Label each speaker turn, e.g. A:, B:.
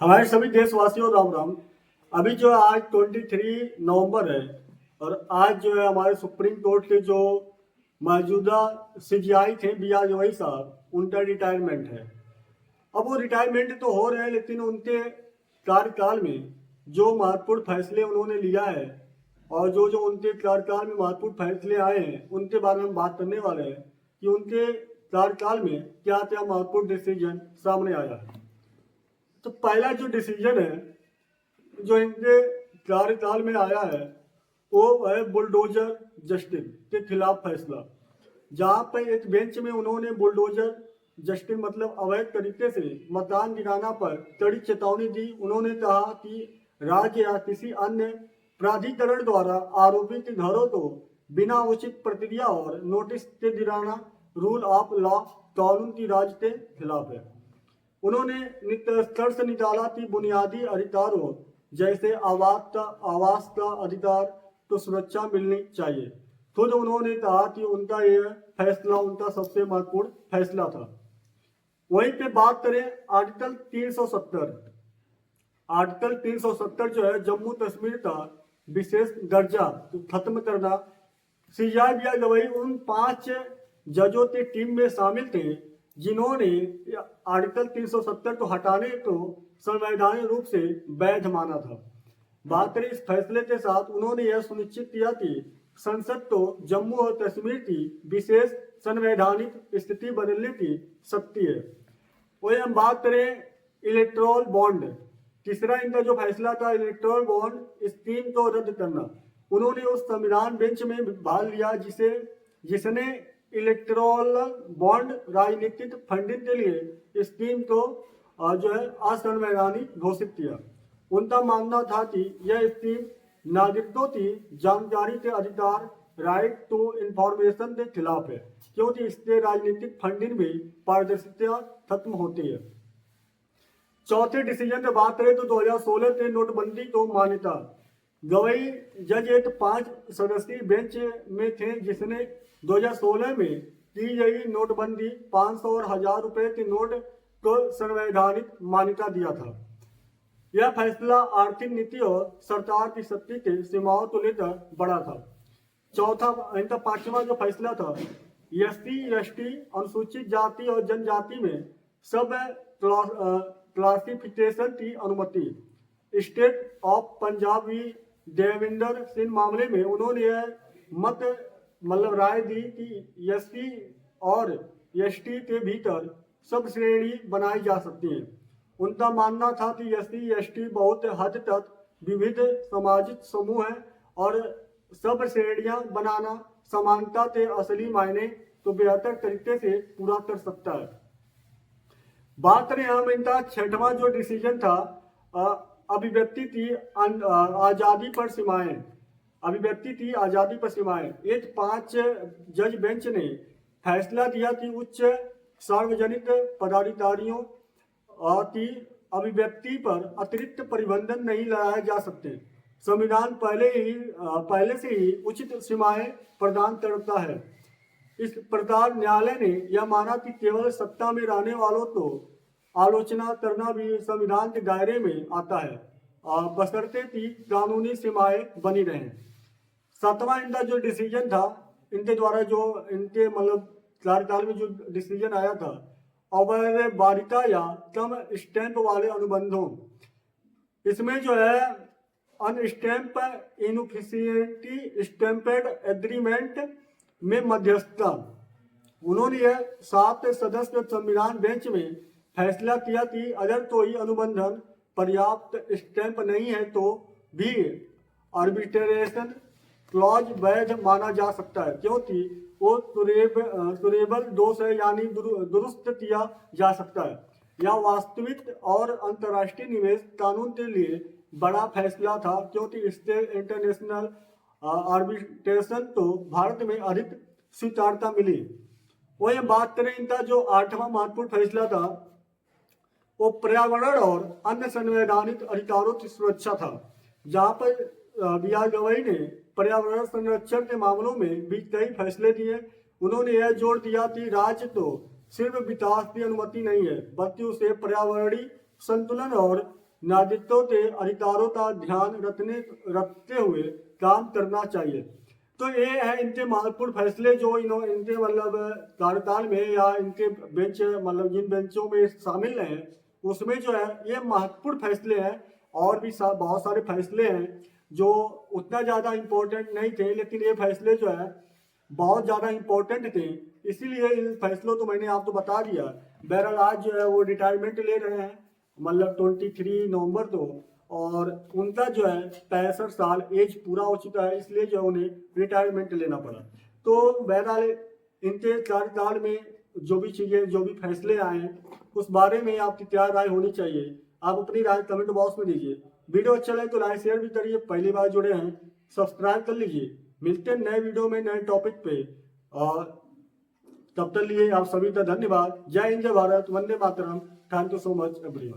A: हमारे सभी देशवासियों राम राम। अभी जो है आज 23 नवंबर है और आज जो है हमारे सुप्रीम कोर्ट के जो मौजूदा सीजीआई थे बी आर गवई साहब उनका रिटायरमेंट है। अब वो रिटायरमेंट तो हो रहे हैं लेकिन उनके कार्यकाल में जो महत्वपूर्ण फैसले उन्होंने लिया है और जो जो उनके कार्यकाल में महत्वपूर्ण फैसले आए हैं उनके बारे में हम बात करने वाले हैं कि उनके कार्यकाल में क्या क्या महत्वपूर्ण डिसीजन सामने आया है। तो पहला जो डिसीजन है जो इनके कार्यकाल में आया है वो है बुलडोजर जस्टिस के खिलाफ फैसला। जहां पर एक बेंच में उन्होंने बुलडोजर जस्टिस मतलब अवैध तरीके से मकान गिराना पर कड़ी चेतावनी दी। उन्होंने कहा कि राज्य या किसी अन्य प्राधिकरण द्वारा आरोपी के घरों को बिना उचित प्रक्रिया और नोटिस के गिराना रूल ऑफ लॉ कानून की राज के खिलाफ है। उन्होंने निष्कर्ष निकाला कि बुनियादी अधिकारों जैसे आवास का अधिकार को सुरक्षा मिलनी चाहिए। खुद उन्होंने कहा कि उनका यह फैसला उनका सबसे महत्वपूर्ण फैसला था। वहीं पे बात करें आर्टिकल 370। आर्टिकल 370 जो है जम्मू कश्मीर का विशेष दर्जा खत्म करना। सीजीआई गवई उन 5 जजों की टीम में शामिल थे जिन्होंने आर्टिकल 370 को हटाने को संवैधानिक रूप से वैध माना था। बात करें इस फैसले के साथ उन्होंने यह सुनिश्चित किया कि संसद को जम्मू और कश्मीर की विशेष संवैधानिक स्थिति बदलने की शक्ति है। वही हम बात करें इलेक्ट्रोल बॉन्ड। तीसरा इनका जो फैसला था इलेक्ट्रोल बॉन्ड स्कीम को रद्द करना। उन्होंने उस संविधान बेंच में भाग लिया जिसने इलेक्ट्रोल बॉन्ड राजनीतिक फंडिंग के लिए स्कीम को जो है असंवैधानिक घोषित किया। उनका मानना था कि यह स्कीम नागरिकों की जानकारी के अधिकार राइट टू इंफॉर्मेशन के खिलाफ है क्योंकि इससे राजनीतिक फंडिंग में पारदर्शिता खत्म होती है। चौथे डिसीजन की बात करें तो 2016 के नोटबंदी को मान्यता। गवई जज एक 5 सदस्यीय बेंच में थे जिसने 2016 में की गई नोटबंदी 500 और 1000 रुपए के नोट को संवैधानिक मान्यता दिया था। यह फैसला आर्थिक नीति और सरकार की शक्ति के सीमाओं को लेकर बड़ा था। चौथा इनका 5वां जो फैसला था एससी एसटी अनुसूचित जाति और जनजाति में सब क्लासिफिकेशन की अनुमति। स्टेट ऑफ पंजाब भी देविंदर सिंह मामले में उन्होंने यह मत मतलब राय दी कि एससी और एसटी के भीतर सब श्रेणी बनाई जा सकती है। उनका मानना था कि एससी एसटी बहुत हद तक विविध सामाजिक समूह है और सब श्रेणियां बनाना समानता के असली मायने तो बेहतर तरीके से पूरा कर सकता है। बात करें हम इनका 6वां जो डिसीजन था अभिव्यक्ति की आजादी पर सीमाएं। अभिव्यक्ति की आजादी पर सीमाएं। एक 5 जज बेंच ने फैसला दिया कि उच्च सार्वजनिक पदाधिकारियों की अभिव्यक्ति पर अतिरिक्त प्रतिबंधन नहीं लगाए जा सकते। संविधान पहले से ही उचित सीमाएं प्रदान करता है। इस प्रकार न्यायालय ने यह माना कि केवल सत्ता में रहने वालों को आलोचना करना भी संविधान के दायरे में आता है बशर्ते की कानूनी सीमाएं बनी रहें। 7वां इनका जो डिसीजन था इनके द्वारा जो इनके मतलब कार्यकाल में जो डिसीजन आया था अवैध बारिका या कम स्टैंप वाले अनुबंधों। इसमें जो है अनस्टैंप इनऑफिशियलिटी स्टैंपेड एग्रीमेंट में मध्यस्थता। उन्होंने यह 7 सदस्य संविधान बेंच में फैसला किया कि अगर कोई अनुबंधन पर्याप्त स्टैंप नहीं है तो भी आर्बिट्रेशन क्लॉज वैध माना जा सकता है क्योंकि वो सुरेबल दोष है यानी दुरुस्त किया जा सकता है। यह वास्तविक और अंतर्राष्ट्रीय निवेश कानून के लिए बड़ा फैसला था क्योंकि इससे इंटरनेशनल आर्बिट्रेशन तो भारत में अधिक स्वीकार्यता मिली। वही बात करें इनका जो 8वां महत्वपूर्ण फैसला था वो पर्यावरण और अन्य संवैधानिक अधिकारों की सुरक्षा था। जहां पर बी आर गवई ने पर्यावरण संरक्षण के मामलों में भी कई फैसले दिए। उन्होंने यह जोर दिया कि राज्य तो सिर्फ विकास की अनुमति नहीं है बल्कि उसे पर्यावरणीय संतुलन और नागरिकों के अधिकारों का ध्यान रखते हुए काम करना चाहिए। तो ये है इनके महत्वपूर्ण फैसले जो इनके मतलब कार्यकाल में या इनके बेंच मतलब जिन बेंचों में शामिल हैं उसमें जो है ये महत्वपूर्ण फैसले हैं। और भी बहुत सारे फैसले हैं जो उतना ज़्यादा इम्पोर्टेंट नहीं थे, लेकिन ये फैसले जो है बहुत ज़्यादा इम्पोर्टेंट थे, इसीलिए इन फैसलों तो मैंने आपको बता दिया। बहरहाल आज जो है वो रिटायरमेंट ले रहे हैं मतलब 23 नवंबर को, और उनका जो है 65 साल एज पूरा हो चुका है, इसलिए जो है उन्हें रिटायरमेंट लेना पड़ा। तो बहरहाल इनके कार्यकाल में जो भी चीज़ें जो भी फैसले आए हैं उस बारे में आपकी क्या राय होनी चाहिए, आप अपनी राय कमेंट बॉक्स में दीजिए। वीडियो अच्छा लगे तो लाइक शेयर भी करिए, पहली बार जुड़े हैं सब्सक्राइब कर लीजिए। मिलते हैं नए वीडियो में नए टॉपिक पे, और तब तक लिए आप सभी का धन्यवाद। जय हिंद, जय भारत, वंदे मातरम। Thank you so much everyone.